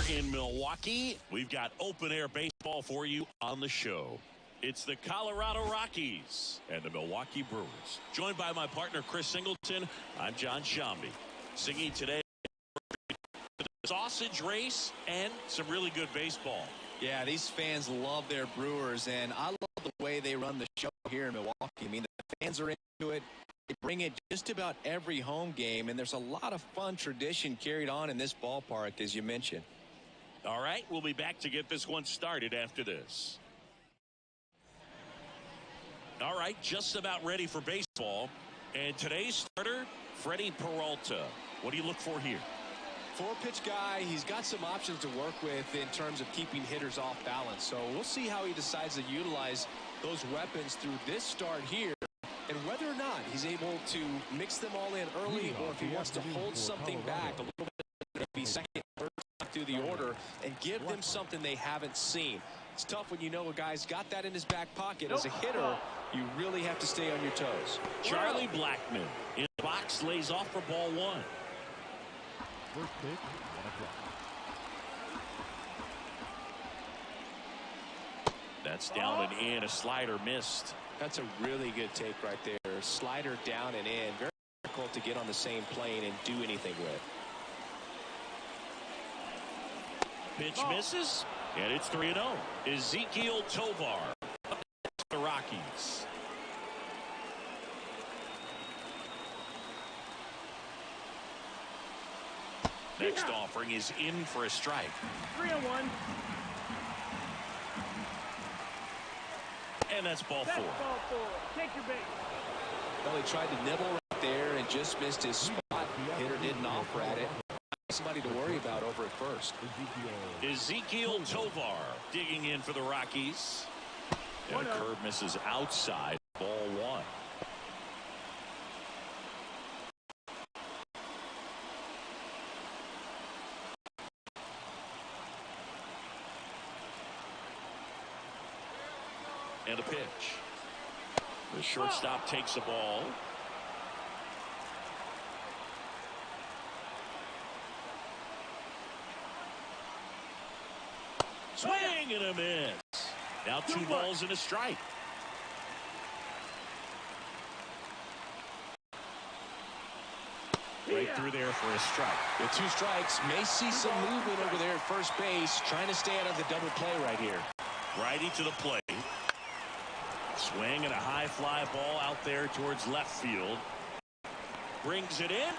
in Milwaukee. We've got open-air baseball for you on the show. It's the Colorado Rockies and the Milwaukee Brewers. Joined by my partner, Chris Singleton, I'm John Shambi. Singing today, the sausage race and some really good baseball. Yeah, these fans love their Brewers, and I love the way they run the show here in Milwaukee. I mean, the fans are into it. They bring it just about every home game, and there's a lot of fun tradition carried on in this ballpark, as you mentioned. All right, we'll be back to get this one started after this. All right, just about ready for baseball. And today's starter, Freddie Peralta. What do you look for here? Four-pitch guy, he's got some options to work with in terms of keeping hitters off balance. So we'll see how he decides to utilize those weapons through this start here, and whether or not he's able to mix them all in early, or if he wants to hold something back a little bit, maybe second, third through the order, and give them something they haven't seen. It's tough when you know a guy's got that in his back pocket. As a hitter, you really have to stay on your toes. Charlie Blackmon in the box, lays off for ball one. First pitch, 1 o'clock. That's down and in. A slider missed. That's a really good take right there. Slider down and in. Very difficult to get on the same plane and do anything with. Pitch misses, and it's 3-0. Ezekiel Tovar up to the Rockies. Next offering is in for a strike. 3-1. And that's ball four. Take your bait. Well, he tried to nibble right there and just missed his spot. Hitter didn't offer at it. Somebody to worry about over at first. Ezekiel Tovar digging in for the Rockies. And a curve misses outside. Ball one. And a pitch. The shortstop takes the ball. Swing and a miss. Now 2 balls and a strike. Right through there for a strike. With 2 strikes, may see some movement over there at first base, trying to stay out of the double play right here. Righty to the plate. Swing and a high fly ball out there towards left field. Brings it in.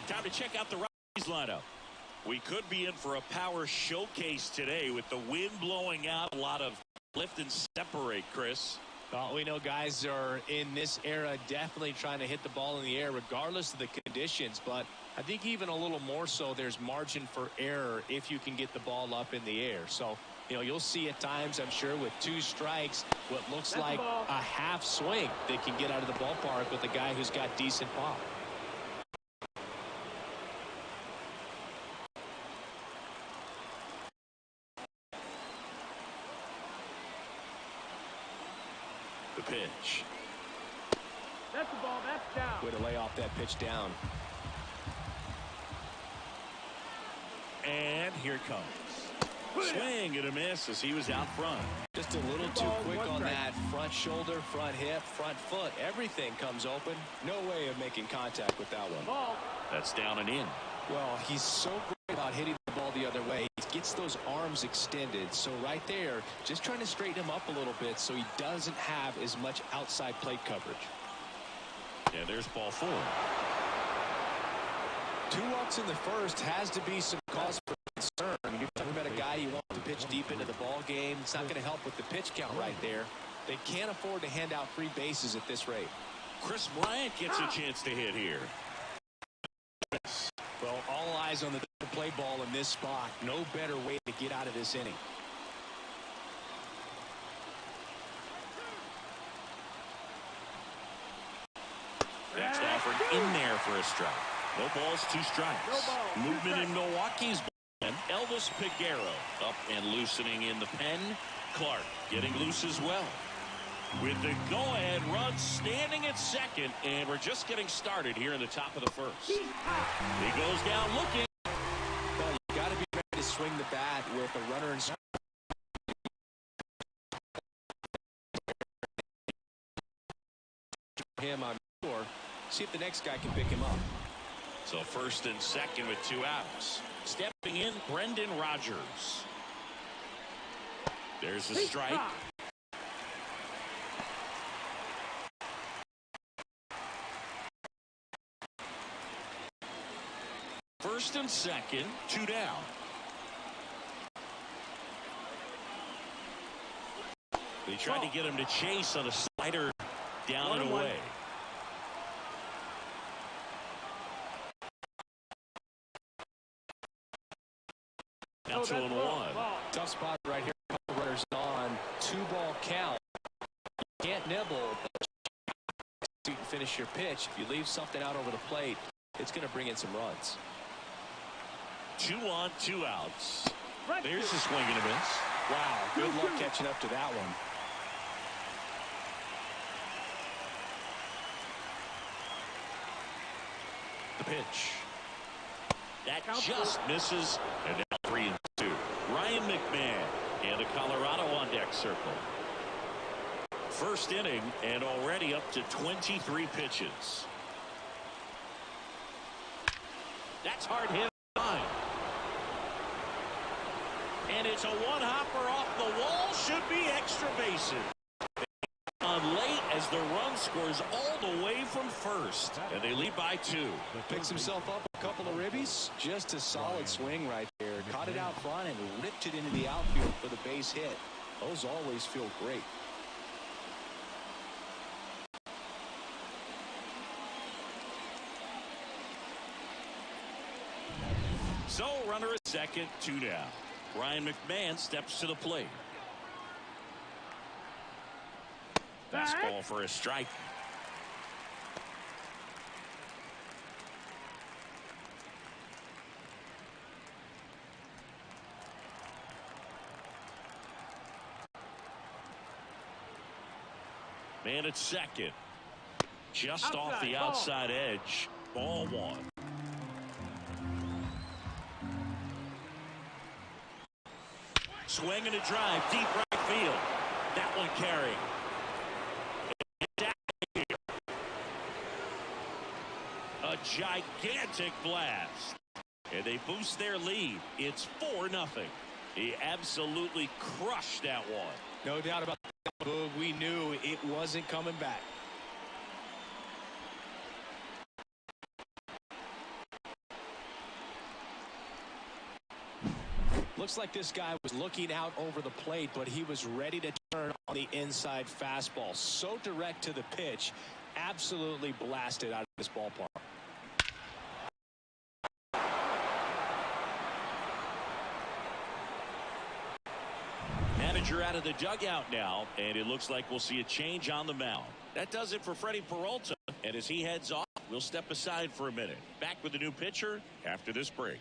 Time to check out the Rockies lineup. We could be in for a power showcase today with the wind blowing out. A lot of lift and separate, Chris. Well, we know guys are in this era definitely trying to hit the ball in the air regardless of the conditions, but I think even a little more so there's margin for error if you can get the ball up in the air. So, you know, you'll see at times, I'm sure, with 2 strikes, what looks like a half swing that can get out of the ballpark with a guy who's got decent pop. The pitch. That's the ball. That's down. Way to lay off that pitch down. And here it comes. Swing and a miss as he was out front. Just a little too quick on that front shoulder, front hip, front foot. Everything comes open. No way of making contact with that one. Ball. That's down and in. Well, he's so great about hitting the ball the other way. He gets those arms extended. So right there, just trying to straighten him up a little bit so he doesn't have as much outside plate coverage. Yeah, there's ball 4. 2 walks in the first has to be some cause for concern. I mean, you're talking about a guy you want to pitch deep into the ball game. It's not going to help with the pitch count right there. They can't afford to hand out free bases at this rate. Chris Bryant gets a chance to hit here. Well, all eyes on the play ball in this spot. No better way to get out of this inning. Next offered in there for a strike. No balls, 2 strikes. No ball. Movement in Milwaukee's and Elvis Peguero up and loosening in the pen. Clark getting loose as well. with the go-ahead run standing at second, and we're just getting started here in the top of the first. He goes down looking. Well, you got to be ready to swing the bat with a runner in him. I'm sure. See if the next guy can pick him up. So first and second with 2 outs. Stepping in, Brendan Rodgers. There's the strike. First and second, 2 down. They tried to get him to chase on a slider down and away. Now 2-1. Tough spot right here. Couple runners on. 2-ball count. Can't nibble. You can finish your pitch. If you leave something out over the plate, it's going to bring in some runs. 2 on, 2 outs. There's a swing and a miss. Wow, good luck catching up to that one. The pitch. That just misses. And now 3 and 2. Ryan McMahon and the Colorado on deck circle. First inning and already up to 23 pitches. That's hard hit. And it's a one-hopper off the wall. Should be extra bases. On late as the run scores all the way from first. And they lead by 2. Picks himself up a couple of ribbies. Just a solid swing right there. Caught it out front and ripped it into the outfield for the base hit. Those always feel great. So runner at second, 2 down. Ryan McMahon steps to the plate. Fastball for a strike. Man at second. Just off the outside edge. Ball 1. Swing and a drive, deep right field. That one carrying. A gigantic blast. And they boost their lead. It's 4-0. He absolutely crushed that one. No doubt about that, Boog. We knew it wasn't coming back. Looks like this guy was looking out over the plate, but he was ready to turn on the inside fastball. So direct to the pitch. Absolutely blasted out of this ballpark. Manager out of the dugout now, and it looks like we'll see a change on the mound. That does it for Freddie Peralta. And as he heads off, we'll step aside for a minute. Back with the new pitcher after this break.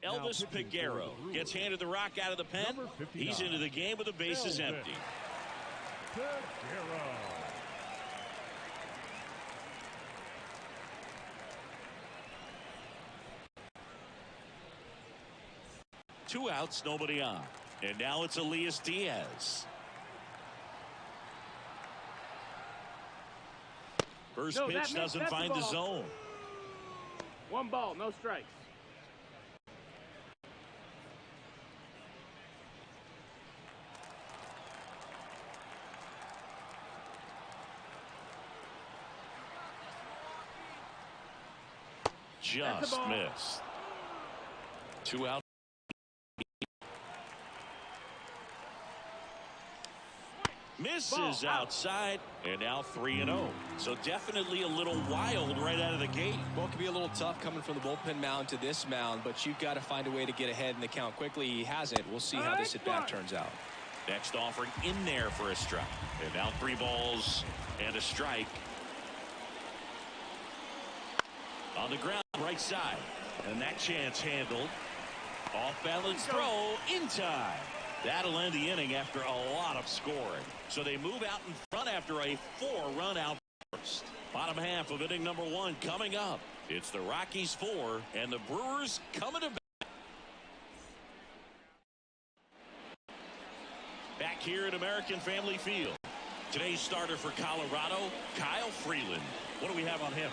Elvis Peguero gets handed the rock out of the pen. He's into the game with the bases empty. Peguero. 2 outs, nobody on. And now it's Elias Diaz. First pitch doesn't find the zone. 1 ball, no strikes. Just missed. 2 out. Misses outside, and now 3-0. So definitely a little wild right out of the gate. Well, it could be a little tough coming from the bullpen mound to this mound, but you've got to find a way to get ahead in the count quickly. He hasn't. We'll see how this at-bat turns out. Next offering in there for a strike. And now 3 balls and a strike. On the ground, right side. And that chance handled. Off balance throw in time. That'll end the inning after a lot of scoring. So they move out in front after a 4-run outburst. Bottom half of inning number 1 coming up. It's the Rockies 4 and the Brewers coming to back here at American Family Field. Today's starter for Colorado, Kyle Freeland. What do we have on him?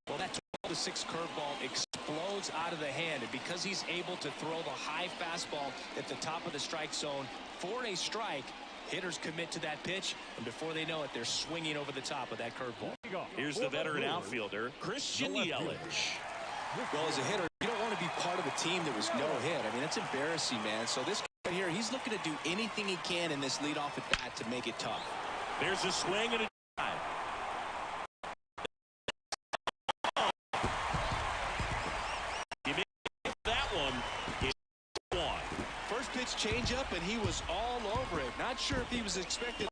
Well, that 12-6 curveball explodes out of the hand, and because he's able to throw the high fastball at the top of the strike zone for a strike, hitters commit to that pitch, and before they know it, they're swinging over the top of that curveball. Here's the veteran outfielder, Christian Yelich. Well, as a hitter, you don't want to be part of a team that was no hit. I mean, that's embarrassing, man. So this guy here, he's looking to do anything he can in this leadoff at bat to make it tough. There's a swing and a drive. He made that one. It's 1. First pitch changeup, and he was all over it. Not sure if he was expected.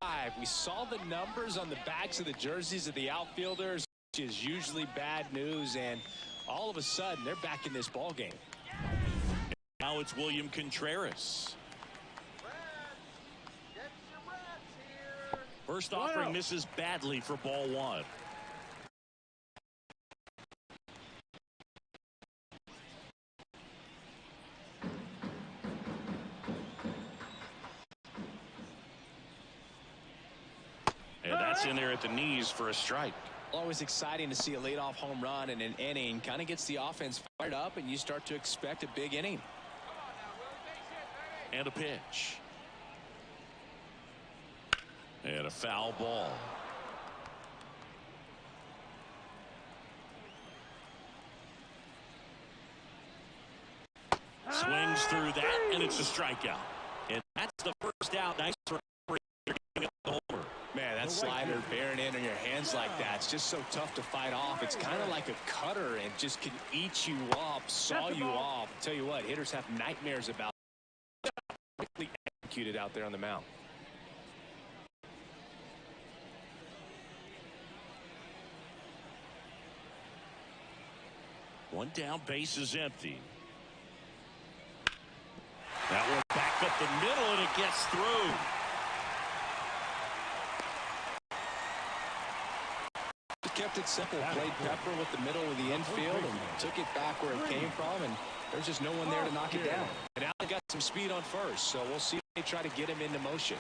Drive. We saw the numbers on the backs of the jerseys of the outfielders, which is usually bad news, and all of a sudden they're back in this ball game. Now it's William Contreras. First offering misses badly for ball 1. And that's in there at the knees for a strike. Always exciting to see a leadoff home run in an inning. Kind of gets the offense fired up, and you start to expect a big inning. And a pitch. And a foul ball. Swings through that, and it's a strikeout. And that's the first out. Nice for homer. Man, that slider bearing in on your hands like that, it's just so tough to fight off. It's kind of like a cutter and just can eat you up, saw you off. I'll tell you what, hitters have nightmares about it. Quickly executed out there on the mound. One down, base is empty. That one back up the middle, and it gets through. Kept it simple, played pepper with the middle of the infield and took it back where it came from, and there's just no one there to knock it down. And now they got some speed on first, so we'll see if they try to get him into motion.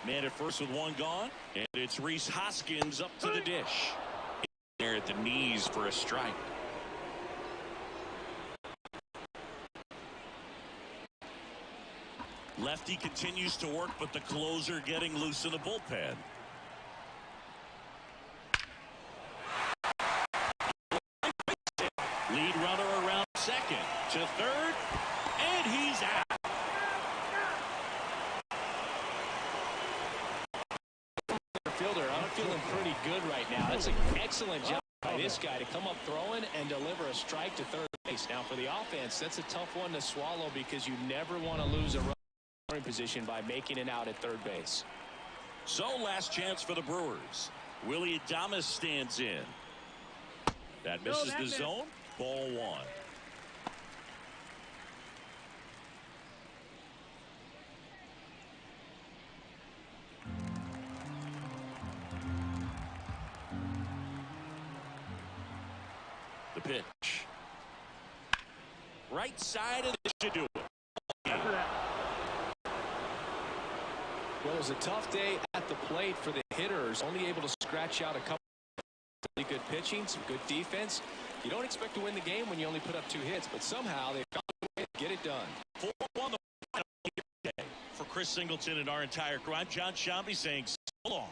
Man at first with one gone, and it's Rhys Hoskins up to the dish. There at the knees for a strike. Lefty continues to work, but the closer getting loose in the bullpen. Lead runner around second to third, and he's out. Fielder, I'm feeling pretty good right now. That's an excellent job by this guy to come up throwing and deliver a strike to third base. Now for the offense, that's a tough one to swallow because you never want to lose a run position by making it out at third base. So last chance for the Brewers. Willie Adames stands in. That misses the zone. Ball 1. The pitch. Right side, and this should do it. Well, it was a tough day at the plate for the hitters. Only able to scratch out a couple of really good pitching, some good defense. You don't expect to win the game when you only put up 2 hits, but somehow they found a way to get it done. 4-1 the final day for Chris Singleton and our entire crew. I'm John Shambi saying so long.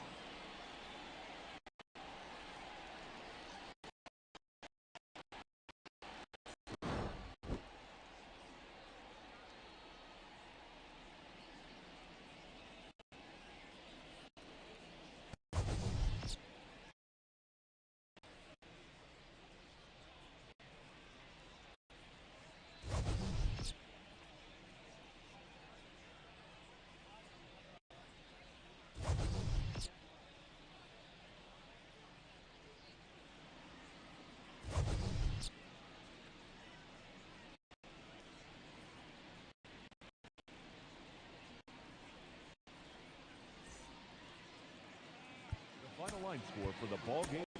line score for the ball game.